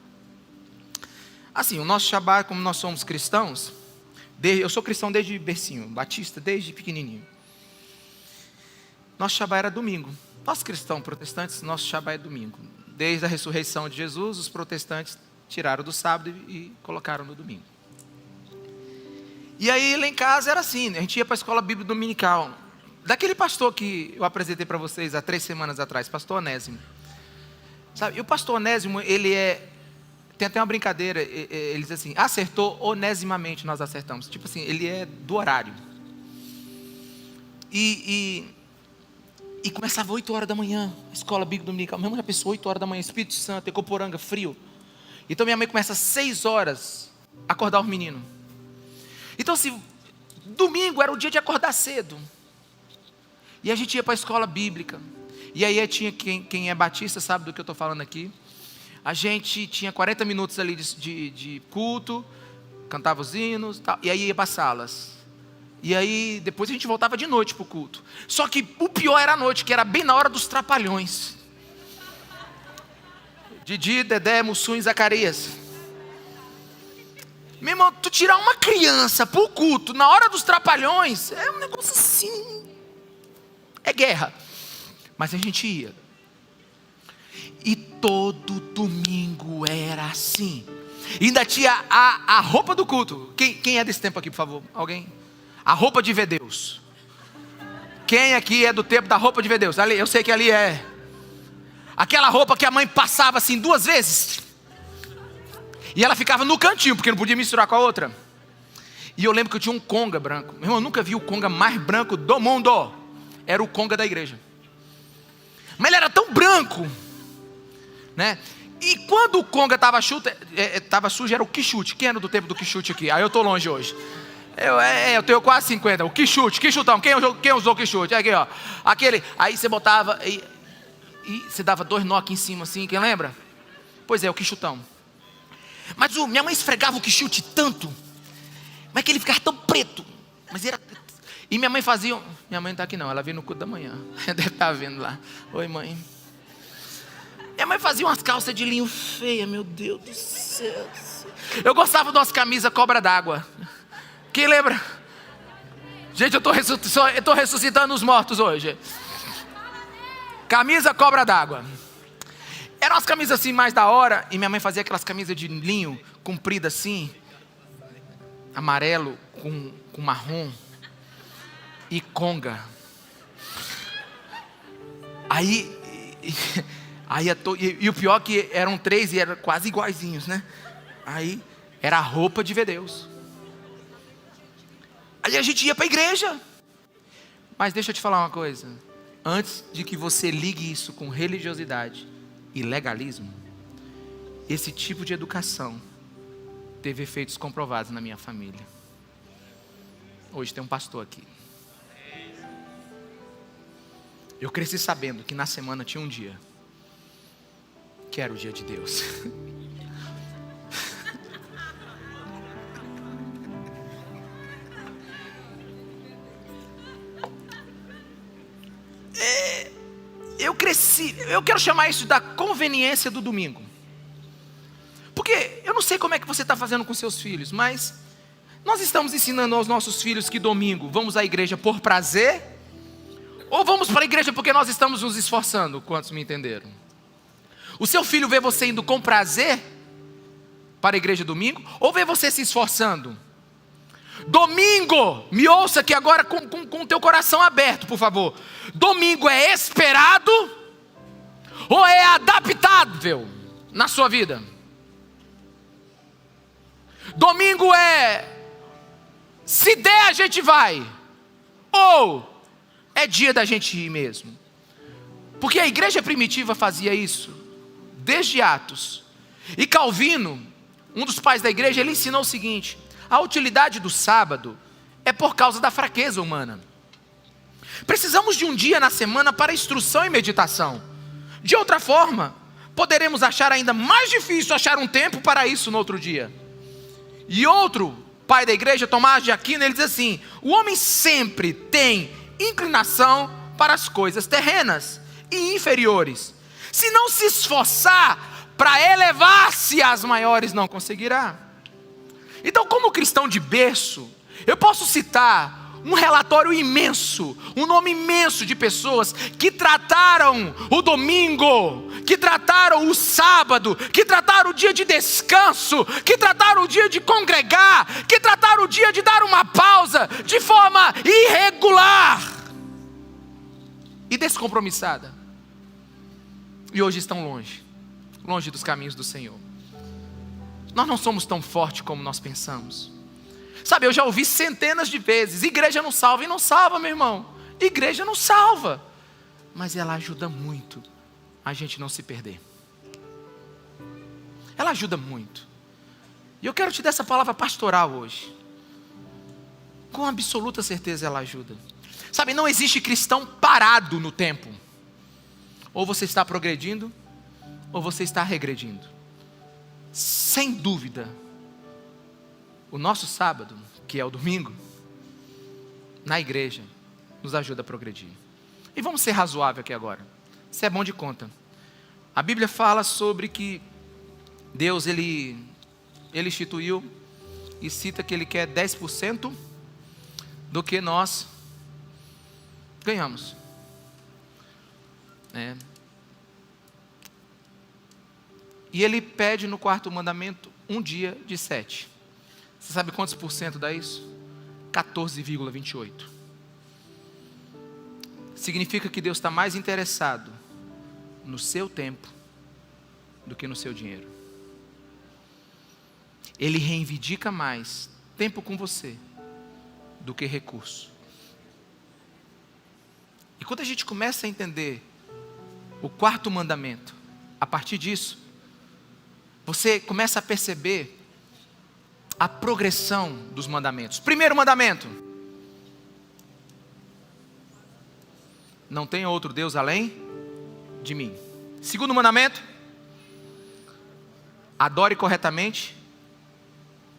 [SPEAKER 1] Assim, o nosso Shabat, como nós somos cristãos, eu sou cristão desde bercinho, batista desde pequenininho. Nosso Shabat era domingo. Nós cristãos protestantes, nosso Shabat é domingo. Desde a ressurreição de Jesus, os protestantes tiraram do sábado e colocaram no domingo. E aí lá em casa era assim, a gente ia para a escola bíblica dominical. Daquele pastor que eu apresentei para vocês há 3 semanas atrás, pastor Onésimo. Sabe, e o pastor Onésimo, tem até uma brincadeira, ele diz assim: acertou onesimamente, nós acertamos. Tipo assim, ele é do horário. E começava 8 horas da manhã, a escola bíblica dominical. Minha mãe já pensou 8 horas da manhã, Espírito Santo, Ecoporanga, frio. Então minha mãe começa às 6 horas a acordar os meninos. Então assim, domingo era o dia de acordar cedo. E a gente ia para a escola bíblica. E aí tinha quem é batista sabe do que eu estou falando aqui. A gente tinha 40 minutos ali de culto, cantava os hinos, tal, e aí ia para as salas. E aí depois a gente voltava de noite para o culto. Só que o pior era a noite, que era bem na hora dos trapalhões. Didi, Dedé, Mussum e Zacarias. Meu irmão, tu tirar uma criança para o culto na hora dos trapalhões é um negócio assim, é guerra. Mas a gente ia. E todo domingo era assim. E ainda tinha a roupa do culto. Quem é desse tempo aqui, por favor? Alguém? A roupa de ver Deus. Quem aqui é do tempo da roupa de ver Deus? Ali, eu sei que ali é. Aquela roupa que a mãe passava assim 2 vezes. E ela ficava no cantinho, porque não podia misturar com a outra. E eu lembro que eu tinha um conga branco. Meu irmão, eu nunca vi o conga mais branco do mundo. Era o conga da igreja. Mas ele era tão branco, né? E quando o conga estava sujo, era o quichute. Quem era do tempo do quichute aqui? Aí eu estou longe hoje. Eu tenho quase 50. O quichutão. Quem usou o quichute? Aqui, ó. Aquele. Aí você botava e você dava 2 nó aqui em cima, assim. Quem lembra? Pois é, o quichutão. Mas minha mãe esfregava o quichute tanto, mas que ele ficava tão preto. Mas era. E minha mãe fazia. Minha mãe não está aqui não, ela veio no culto da manhã. Deve estar vendo lá. Oi, mãe. Minha mãe fazia umas calças de linho feia, meu Deus do céu. Eu gostava de umas camisas cobra d'água. Quem lembra? Gente, eu estou ressuscitando os mortos hoje. Camisa cobra d'água. Eram umas camisas assim mais da hora. E minha mãe fazia aquelas camisas de linho compridas assim, amarelo com marrom. E conga. E o pior que eram 3 e eram quase iguaizinhos, né? Aí era a roupa de ver Deus. Aí a gente ia para a igreja. Mas deixa eu te falar uma coisa. antes de que você ligue isso com religiosidade e legalismo, esse tipo de educação teve efeitos comprovados na minha família. Hoje tem um pastor aqui. Eu cresci sabendo que na semana tinha um dia que era o dia de Deus. Eu cresci, eu quero chamar isso da conveniência do domingo. Porque eu não sei como é que você está fazendo com seus filhos, mas nós estamos ensinando aos nossos filhos que domingo vamos à igreja por prazer, ou vamos para a igreja porque nós estamos nos esforçando? Quantos me entenderam? O seu filho vê você indo com prazer para a igreja domingo, ou vê você se esforçando? Domingo, me ouça aqui agora com o teu coração aberto, por favor. Domingo é esperado ou é adaptável na sua vida? Domingo é se der a gente vai, ou é dia da gente ir mesmo? Porque a igreja primitiva fazia isso desde Atos. E Calvino, um dos pais da igreja, ele ensinou o seguinte: a utilidade do sábado é por causa da fraqueza humana. Precisamos de um dia na semana para instrução e meditação. De outra forma, poderemos achar ainda mais difícil achar um tempo para isso no outro dia. E outro pai da igreja, Tomás de Aquino, ele diz assim: o homem sempre tem inclinação para as coisas terrenas e inferiores. Se não se esforçar para elevar-se às maiores, não conseguirá. Então, como cristão de berço, eu posso citar um relatório imenso, um nome imenso de pessoas que trataram o domingo, que trataram o sábado, que trataram o dia de descanso, que trataram o dia de congregar, que trataram o dia de dar uma pausa de forma irregular e descompromissada. E hoje estão longe dos caminhos do Senhor. Nós não somos tão fortes como nós pensamos. Sabe, eu já ouvi centenas de vezes: igreja não salva. E não salva, meu irmão. Igreja não salva, mas ela ajuda muito a gente não se perder. Ela ajuda muito. E eu quero te dar essa palavra pastoral hoje. Com absoluta certeza ela ajuda. Sabe, não existe cristão parado no tempo. Ou você está progredindo, ou você está regredindo. Sem dúvida, o nosso sábado, que é o domingo, na igreja, nos ajuda a progredir. E vamos ser razoáveis aqui agora. Isso é bom de conta. A Bíblia fala sobre que Deus, Ele instituiu e cita que Ele quer 10% do que nós ganhamos. E Ele pede no quarto mandamento um dia de 7. Você sabe quantos por cento dá isso? 14,28. Significa que Deus está mais interessado no seu tempo do que no seu dinheiro. Ele reivindica mais tempo com você do que recurso. E quando a gente começa a entender o quarto mandamento, a partir disso, você começa a perceber a progressão dos mandamentos. Primeiro mandamento: não tem outro Deus além de mim. Segundo mandamento: adore corretamente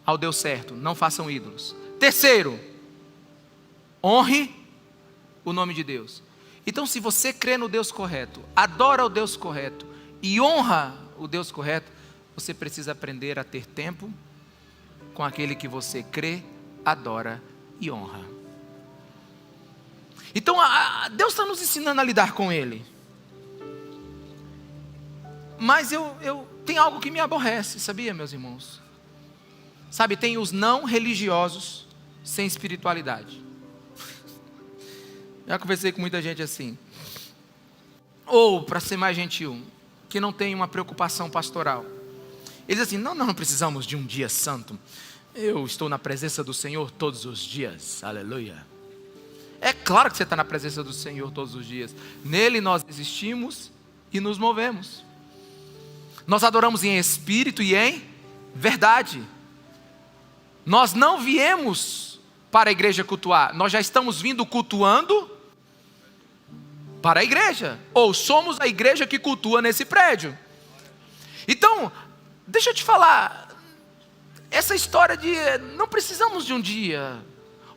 [SPEAKER 1] ao Deus certo, não façam ídolos. Terceiro: honre o nome de Deus. Então, se você crê no Deus correto, adora o Deus correto e honra o Deus correto, você precisa aprender a ter tempo com aquele que você crê, adora e honra. Então, Deus está nos ensinando a lidar com Ele. Mas tem algo que me aborrece, sabia, meus irmãos? Sabe, tem os não religiosos sem espiritualidade. Já conversei com muita gente assim. Ou, para ser mais gentil, que não tem uma preocupação pastoral. Eles dizem assim: não precisamos de um dia santo. Eu estou na presença do Senhor todos os dias, aleluia. É claro que você está na presença do Senhor todos os dias. Nele nós existimos e nos movemos. Nós adoramos em espírito e em verdade. Nós não viemos para a igreja cultuar, nós já estamos vindo cultuando para a igreja, ou somos a igreja que cultua nesse prédio. Então, deixa eu te falar, essa história de não precisamos de um dia,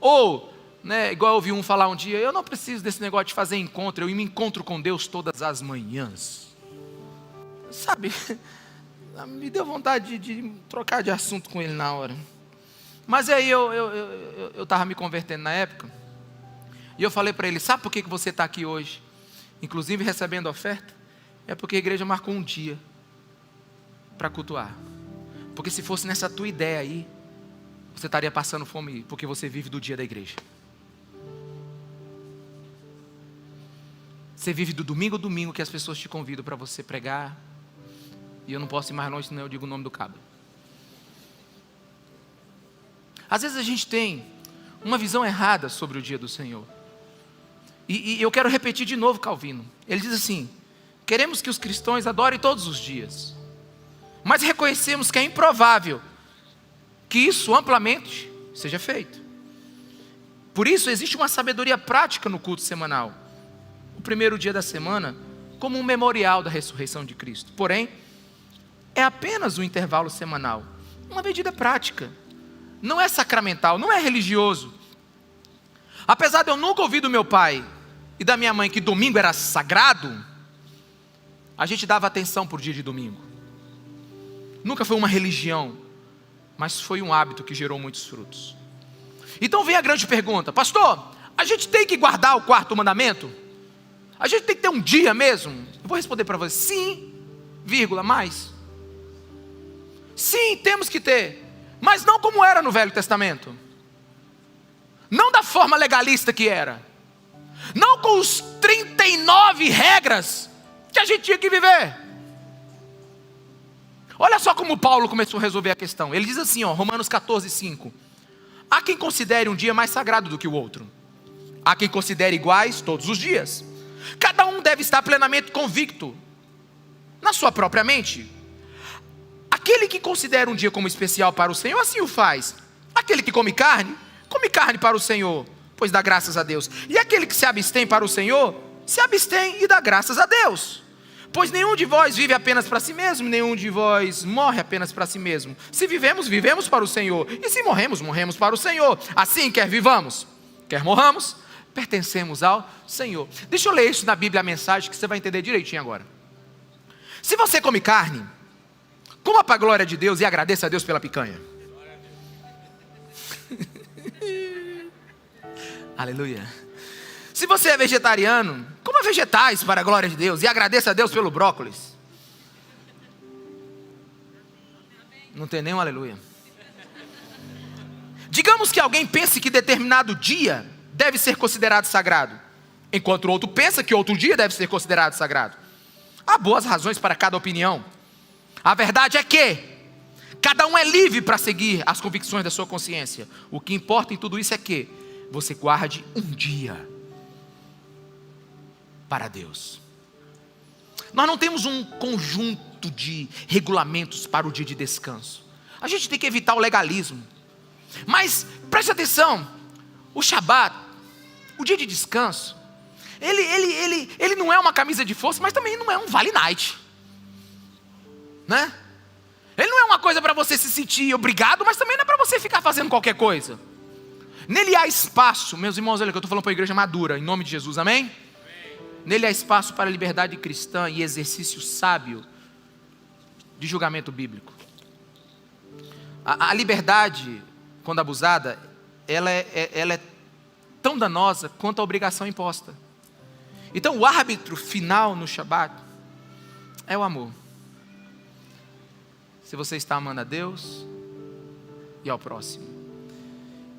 [SPEAKER 1] ou, né, igual eu ouvi um falar um dia, eu não preciso desse negócio de fazer encontro, eu me encontro com Deus todas as manhãs. Sabe, me deu vontade de trocar de assunto com ele na hora. Mas aí eu estava me convertendo na época, e eu falei para ele, sabe por que você está aqui hoje? Inclusive recebendo oferta, é porque a igreja marcou um dia para cultuar. Porque se fosse nessa tua ideia aí, você estaria passando fome, porque você vive do dia da igreja. Você vive do domingo a domingo que as pessoas te convidam para você pregar, e eu não posso ir mais longe, senão eu digo o nome do cabo. Às vezes a gente tem uma visão errada sobre o dia do Senhor. E eu quero repetir de novo Calvino. Ele diz assim: queremos que os cristãos adorem todos os dias, mas reconhecemos que é improvável que isso amplamente seja feito. Por isso existe uma sabedoria prática no culto semanal. O primeiro dia da semana como um memorial da ressurreição de Cristo. Porém, é apenas um intervalo semanal. Uma medida prática. Não é sacramental, não é religioso. Apesar de eu nunca ouvir do meu pai e da minha mãe que domingo era sagrado, a gente dava atenção por dia de domingo. Nunca foi uma religião, mas foi um hábito que gerou muitos frutos. Então vem a grande pergunta: pastor, a gente tem que guardar o quarto mandamento? A gente tem que ter um dia mesmo? Eu vou responder para você: sim, vírgula, mais. Sim, temos que ter, mas não como era no Velho Testamento. Não da forma legalista que era. Não com os 39 regras que a gente tinha que viver. Olha só como Paulo começou a resolver a questão. Ele diz assim, Romanos 14:5. Há quem considere um dia mais sagrado do que o outro. Há quem considere iguais todos os dias. Cada um deve estar plenamente convicto na sua própria mente. Aquele que considera um dia como especial para o Senhor, assim o faz. Aquele que come carne para o Senhor, pois dá graças a Deus. E aquele que se abstém para o Senhor, se abstém e dá graças a Deus. Pois nenhum de vós vive apenas para si mesmo, nenhum de vós morre apenas para si mesmo. Se vivemos, vivemos para o Senhor. E se morremos, morremos para o Senhor. Assim, quer vivamos, quer morramos, pertencemos ao Senhor. Deixa eu ler isso na Bíblia, a mensagem, que você vai entender direitinho agora. Se você come carne, coma para a glória de Deus e agradeça a Deus pela picanha. Aleluia. Se você é vegetariano, coma vegetais para a glória de Deus e agradeça a Deus pelo brócolis. Não tem nenhum aleluia. Digamos que alguém pense que determinado dia deve ser considerado sagrado, enquanto o outro pensa que outro dia deve ser considerado sagrado. Há boas razões para cada opinião. A verdade é que cada um é livre para seguir as convicções da sua consciência. O que importa em tudo isso é que você guarde um dia para Deus. Nós não temos um conjunto de regulamentos para o dia de descanso. A gente tem que evitar o legalismo. Mas preste atenção, o Shabat, o dia de descanso, ele não é uma camisa de força, mas também não é um vale night, né? Ele não é uma coisa para você se sentir obrigado, mas também não é para você ficar fazendo qualquer coisa. Nele há espaço, meus irmãos, olha que eu estou falando para a igreja madura, em nome de Jesus, amém? Nele há espaço para a liberdade cristã e exercício sábio de julgamento bíblico. A liberdade, quando abusada, ela é tão danosa quanto a obrigação imposta. Então o árbitro final no Shabat é o amor. Se você está amando a Deus e ao próximo.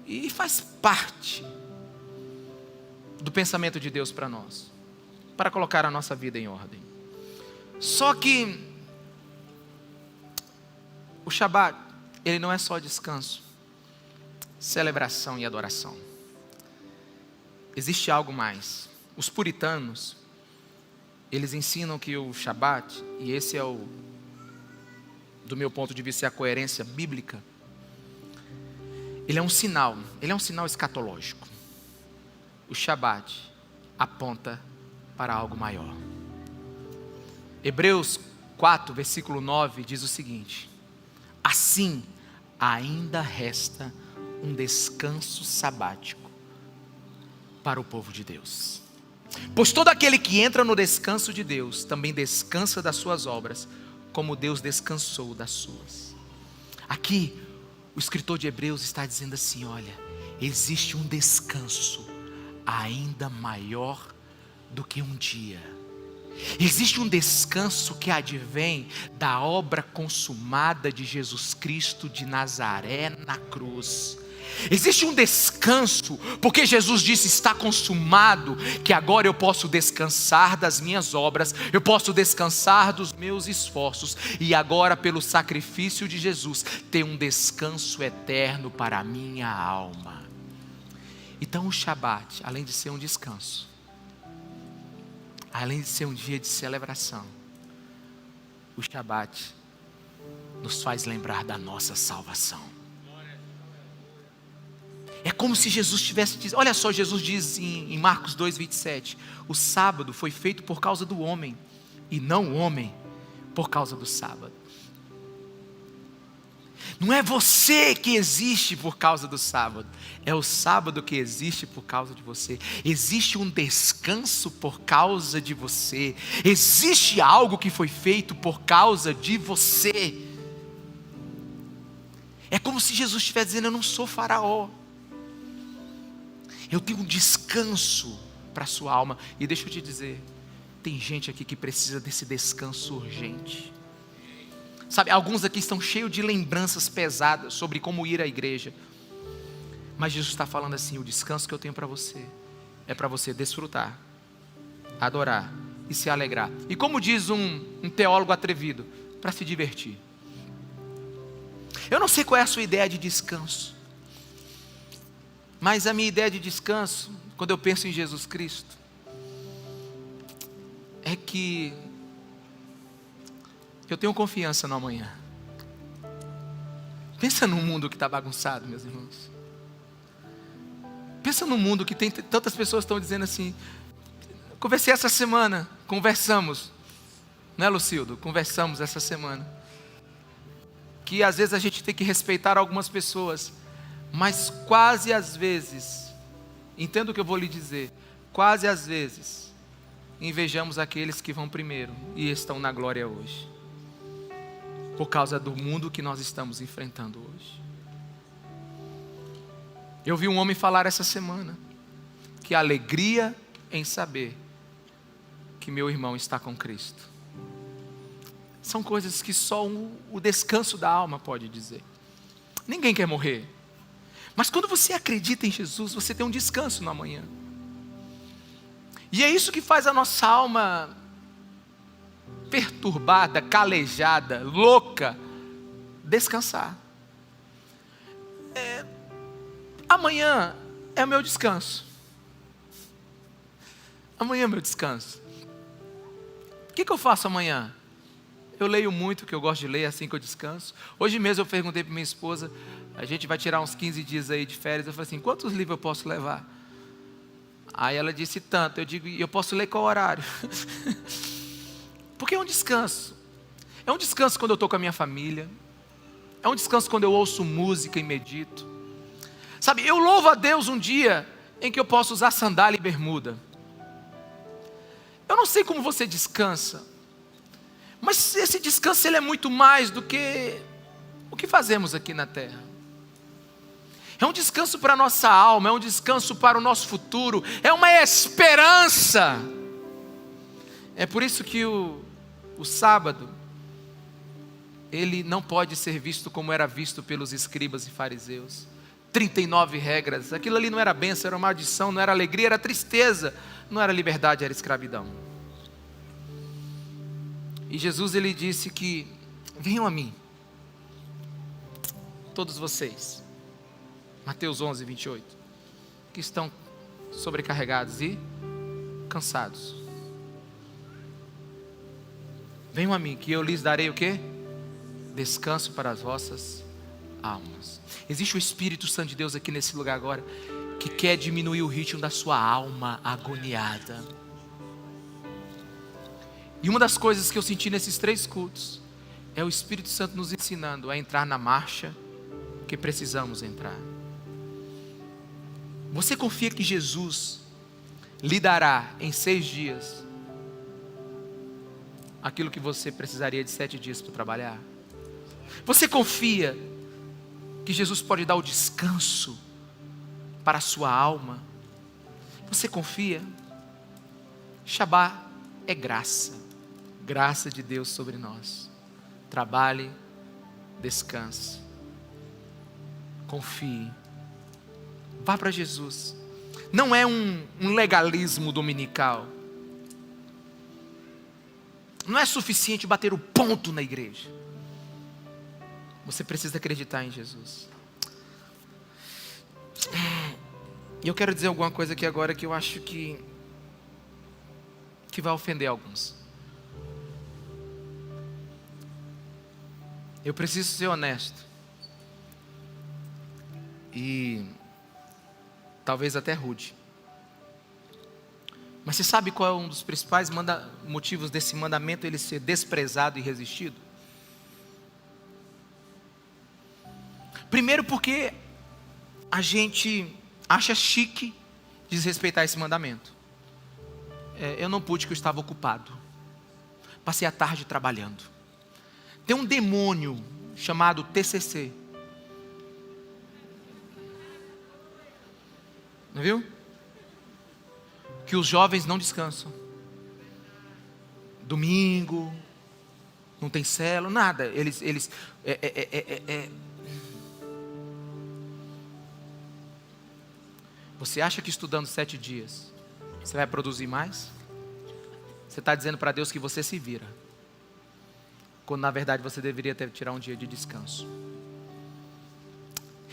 [SPEAKER 1] E faz parte do pensamento de Deus para nós, para colocar a nossa vida em ordem. Só que o Shabat, ele não é só descanso, celebração e adoração. existe algo mais. Os puritanos, eles ensinam que o Shabat, e esse é do meu ponto de vista, é a coerência bíblica, ele é um sinal escatológico. O Shabat aponta para algo maior. Hebreus 4, versículo 9 diz o seguinte: assim ainda resta um descanso sabático para o povo de Deus. Pois todo aquele que entra no descanso de Deus também descansa das suas obras, como Deus descansou das suas. Aqui o escritor de Hebreus está dizendo assim: olha, existe um descanso ainda maior do que um dia. Existe um descanso que advém da obra consumada de Jesus Cristo de Nazaré na cruz. Existe um descanso, porque Jesus disse: está consumado, que agora eu posso descansar das minhas obras, eu posso descansar dos meus esforços, e agora pelo sacrifício de Jesus, ter um descanso eterno para a minha alma. Então o Shabat, além de ser um descanso, além de ser um dia de celebração, o Shabat nos faz lembrar da nossa salvação. É como se Jesus tivesse dito, olha só, Jesus diz em Marcos 2,27, o sábado foi feito por causa do homem, e não o homem por causa do sábado. Não é você que existe por causa do sábado, é o sábado que existe por causa de você. Existe um descanso por causa de você, existe algo que foi feito por causa de você. É como se Jesus estivesse dizendo: eu não sou faraó, eu tenho um descanso para a sua alma. E deixa eu te dizer, tem gente aqui que precisa desse descanso urgente. Sabe, alguns aqui estão cheios de lembranças pesadas sobre como ir à igreja. Mas Jesus está falando assim: o descanso que eu tenho para você é para você desfrutar, adorar e se alegrar. E como diz um teólogo atrevido, para se divertir. Eu não sei qual é a sua ideia de descanso, mas a minha ideia de descanso, quando eu penso em Jesus Cristo, é que eu tenho confiança no amanhã. Pensa num mundo que está bagunçado, meus irmãos. Pensa num mundo que tem tantas pessoas que estão dizendo assim. Conversamos, não é, Lucildo? Conversamos essa semana, que às vezes a gente tem que respeitar algumas pessoas, mas quase às vezes, entenda o que eu vou lhe dizer, quase às vezes invejamos aqueles que vão primeiro e estão na glória hoje, por causa do mundo que nós estamos enfrentando hoje. Eu vi um homem falar essa semana, que a alegria em saber que meu irmão está com Cristo. São coisas que só o descanso da alma pode dizer. Ninguém quer morrer, mas quando você acredita em Jesus, você tem um descanso no amanhã. E é isso que faz a nossa alma perturbada, calejada, louca, descansar. Amanhã é o meu descanso. Amanhã é o meu descanso. O que eu faço amanhã? Eu leio muito, que eu gosto de ler, assim que eu descanso. Hoje mesmo eu perguntei para minha esposa, a gente vai tirar uns 15 dias aí de férias. Eu falei assim: quantos livros eu posso levar? Aí ela disse: tanto. Eu digo: eu posso ler qual horário? Porque é um descanso. É um descanso quando eu estou com a minha família. É um descanso quando eu ouço música e medito. Sabe, eu louvo a Deus um dia em que eu posso usar sandália e bermuda. Eu não sei como você descansa, mas esse descanso ele é muito mais do que o que fazemos aqui na terra. É um descanso para a nossa alma, é um descanso para o nosso futuro, é uma esperança. É por isso que o sábado, ele não pode ser visto como era visto pelos escribas e fariseus. 39 regras, aquilo ali não era bênção, era maldição, não era alegria, era tristeza, não era liberdade, era escravidão. E Jesus, ele disse que: venham a mim, todos vocês, Mateus 11, 28, que estão sobrecarregados e cansados, venham a mim, que eu lhes darei o quê? Descanso para as vossas almas. Existe o Espírito Santo de Deus aqui nesse lugar agora, que quer diminuir o ritmo da sua alma agoniada. E uma das coisas que eu senti nesses 3 cultos é o Espírito Santo nos ensinando a entrar na marcha que precisamos entrar. Você confia que Jesus lhe dará em 6 dias aquilo que você precisaria de 7 dias para trabalhar? Você confia que Jesus pode dar o descanso para a sua alma? Você confia? Shabá é graça, graça de Deus sobre nós. Trabalhe, descanse, confie, vá para Jesus. Não é um legalismo dominical. Não é suficiente bater o ponto na igreja. Você precisa acreditar em Jesus. E eu quero dizer alguma coisa aqui agora que eu acho que vai ofender alguns. Eu preciso ser honesto. E talvez até rude. Mas você sabe qual é um dos principais motivos desse mandamento ele ser desprezado e resistido? Primeiro porque a gente acha chique desrespeitar esse mandamento. Eu não pude porque eu estava ocupado. Passei a tarde trabalhando. Tem um demônio chamado TCC. Não viu? Que os jovens não descansam. Domingo, não tem célula, nada. Você acha que estudando 7 dias, você vai produzir mais? Você está dizendo para Deus que você se vira, quando na verdade você deveria tirar um dia de descanso.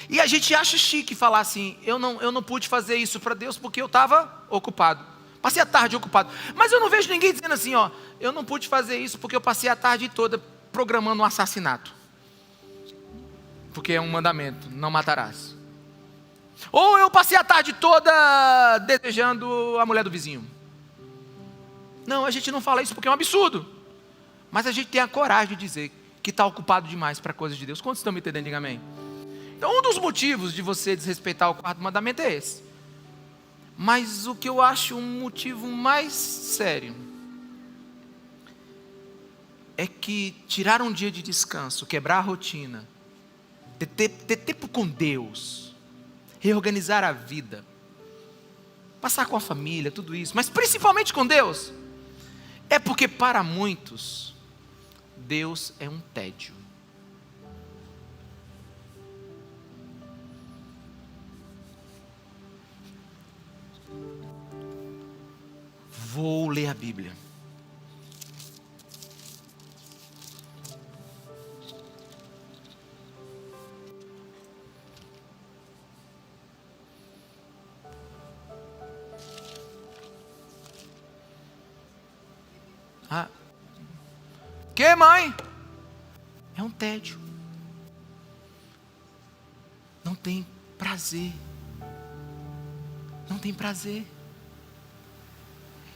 [SPEAKER 1] E a gente acha chique falar assim, eu não pude fazer isso para Deus porque eu estava ocupado. Passei a tarde ocupado. Mas eu não vejo ninguém dizendo assim, eu não pude fazer isso porque eu passei a tarde toda programando um assassinato. Porque é um mandamento, não matarás. Ou eu passei a tarde toda desejando a mulher do vizinho. Não, a gente não fala isso porque é um absurdo. Mas a gente tem a coragem de dizer que está ocupado demais para coisas de Deus. Quantos estão me entendendo? Diga amém. Então um dos motivos de você desrespeitar o 4º mandamento é esse. Mas o que eu acho um motivo mais sério é que tirar um dia de descanso, quebrar a rotina, ter tempo com Deus, reorganizar a vida, passar com a família, tudo isso, mas principalmente com Deus, é porque para muitos Deus é um tédio. Vou ler a Bíblia. Que, mãe? É um tédio. Não tem prazer. Não tem prazer.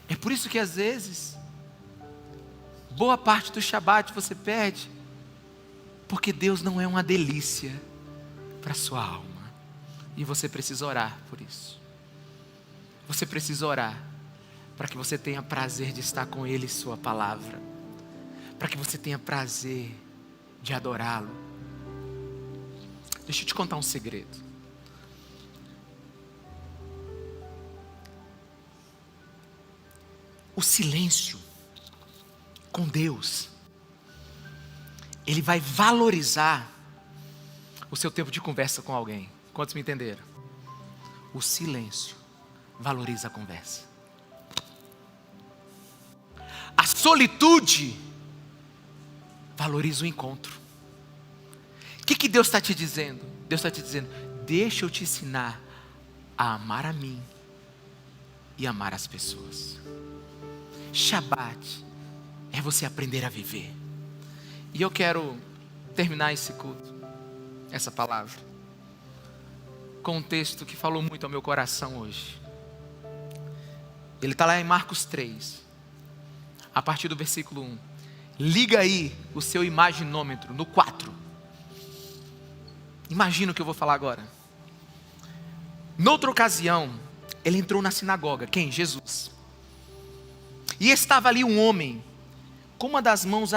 [SPEAKER 1] É por isso que às vezes boa parte do Shabat você perde, porque Deus não é uma delícia para a sua alma. E você precisa orar por isso. Você precisa orar para que você tenha prazer de estar com Ele e sua palavra, para que você tenha prazer de adorá-lo. Deixa eu te contar um segredo. O silêncio com Deus, ele vai valorizar o seu tempo de conversa com alguém. Quantos me entenderam? O silêncio valoriza a conversa. A solitude valoriza o encontro. O que Deus está te dizendo? Deus está te dizendo, deixa eu te ensinar a amar a mim e amar as pessoas. Shabat é você aprender a viver. E eu quero terminar esse culto, essa palavra, com um texto que falou muito ao meu coração hoje. Ele está lá em Marcos 3, a partir do versículo 1. Liga aí o seu imaginômetro no 4. Imagina o que eu vou falar agora. Noutra ocasião, ele entrou na sinagoga. Quem? Jesus. E estava ali um homem com uma das mãos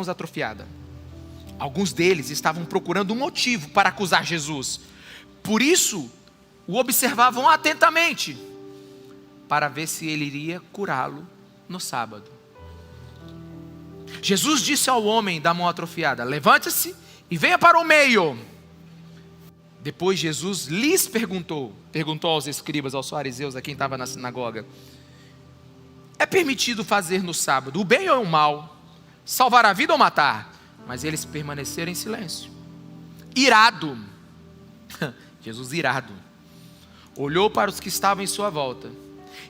[SPEAKER 1] atrofiada. Alguns deles estavam procurando um motivo para acusar Jesus. Por isso, o observavam atentamente, para ver se ele iria curá-lo no sábado. Jesus disse ao homem da mão atrofiada: levante-se e venha para o meio. Depois Jesus lhes perguntou aos escribas, aos fariseus, a quem estava na sinagoga: é permitido fazer no sábado o bem ou o mal, salvar a vida ou matar? Mas eles permaneceram em silêncio. Irado, Jesus irado, olhou para os que estavam em sua volta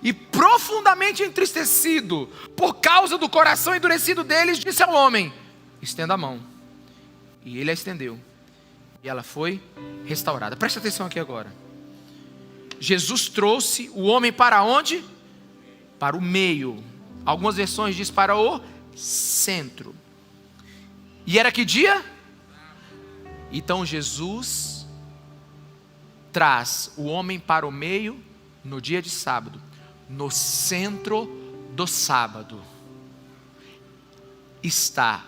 [SPEAKER 1] e, profundamente entristecido por causa do coração endurecido deles, disse ao homem: estenda a mão. E ele a estendeu, e ela foi restaurada. Preste atenção aqui agora. Jesus trouxe o homem para onde? Para o meio. Algumas versões diz para o centro. E era que dia? Então Jesus traz o homem para o meio no dia de sábado, no centro do sábado está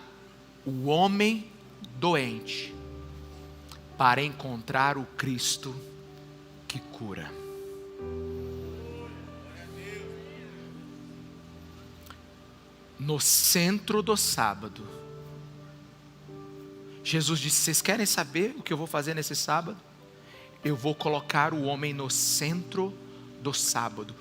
[SPEAKER 1] o homem doente, para encontrar o Cristo que cura. No centro do sábado, Jesus disse: vocês querem saber o que eu vou fazer nesse sábado? Eu vou colocar o homem no centro do sábado,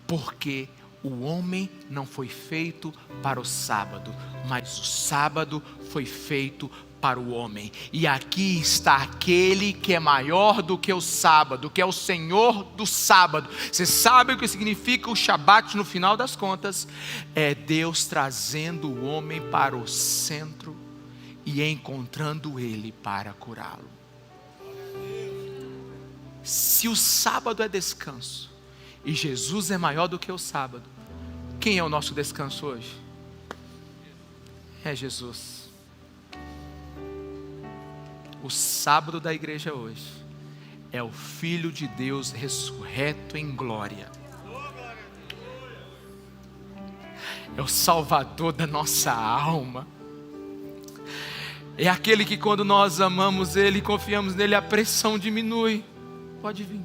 [SPEAKER 1] porque o homem não foi feito para o sábado, mas o sábado foi feito para o homem. E aqui está aquele que é maior do que o sábado, que é o Senhor do sábado. Você sabe o que significa o Shabat no final das contas? É Deus trazendo o homem para o centro e encontrando ele para curá-lo. Se o sábado é descanso e Jesus é maior do que o sábado, quem é o nosso descanso hoje? É Jesus. O sábado da igreja hoje é o Filho de Deus ressurreto em glória. É o Salvador da nossa alma. É aquele que, quando nós amamos Ele e confiamos nele, a pressão diminui. Pode vir.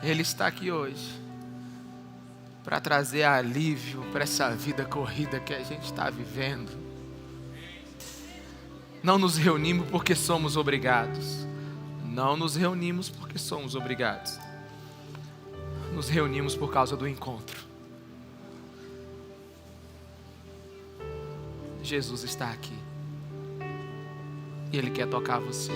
[SPEAKER 1] Ele está aqui hoje para trazer alívio para essa vida corrida que a gente está vivendo. Não nos reunimos porque somos obrigados. Não nos reunimos porque somos obrigados. Nos reunimos por causa do encontro. Jesus está aqui. E Ele quer tocar você.